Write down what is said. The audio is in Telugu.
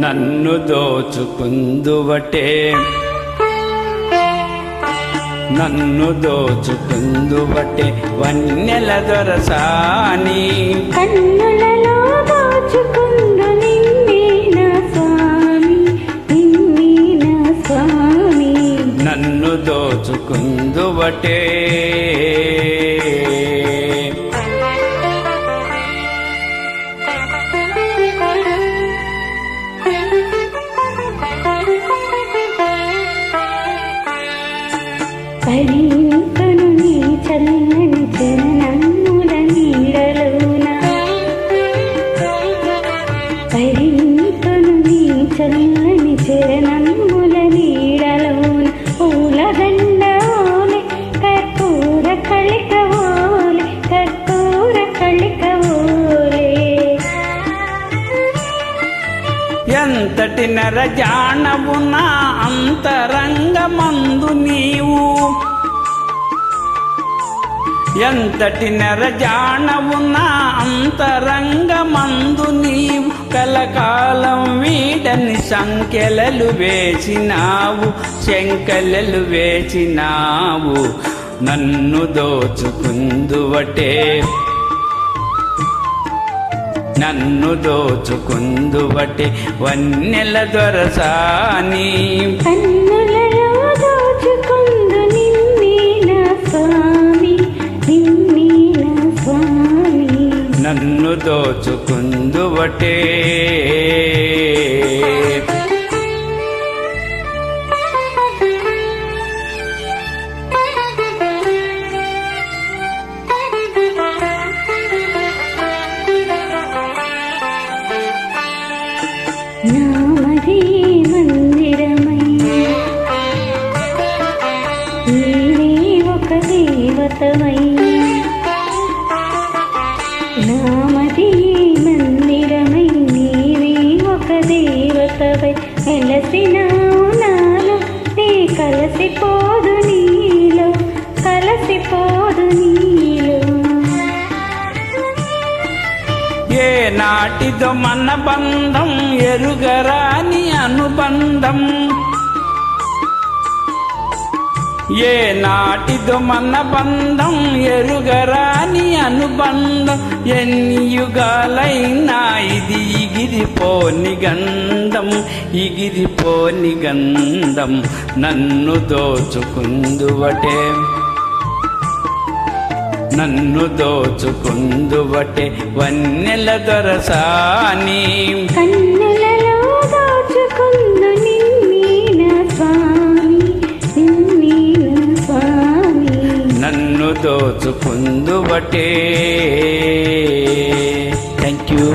నన్ను దోచుకుందువటే నన్ను దోచుకుందువటే వన్నెల దొరసాని కన్నులలో దోచుకుందు నిన్నే నా స్వామి నిన్నే నా స్వామి నన్ను దోచుకుందువటే పరిణితును నీ చల్లని చరణముల నీడలోన పరిణితును నీ చల్లని చరణముల నీడలోన పూలదండ ఓలే కర్పూర కళిక ఓలే కర్పూర కళిక ఓలే ఎంతటి నరజానవు నా అంతరంగమందు నీవు ఎంతటి నరజానవు నా అంతరంగమందు నీవు కలకాలం వీడని సంఖ్యలలు వేసినావు శంకలలు వేసినావు నన్ను దోచుకుందువటే నన్ను దోచుకుందువటే వన్నెల దొరసాని కన్నులలో దోచుకుందు నిన్నే నా స్వామి నిన్నే నా స్వామి నన్ను దోచుకుందువటే నామది మందిరమై నీవే ఒక దేవతమై నామది మందిరమై నీవే ఒక దేవతవై వెలసినావు నాలో నీ కలసిపోదు నీలో కలసిపోదు నీలో ఏ నాటిదో మన బంధం ఎరుగరాని అనుబంధం ఏ నాటిదో మన బంధం ఎరుగరాని అనుబంధం ఎన్ని యుగాలైనా ఇది ఇగిరిపోని గంధం ఇగిరిపోని గంధం నన్ను దోచుకుందువటే నన్ను దోచుకుందువటే వన్నెల దొరసాని కన్నులలో దోచుకుందు నిన్నే నా స్వామి నిన్నే నా స్వామి నన్ను దోచుకుందువటే థ్యాంక్ యూ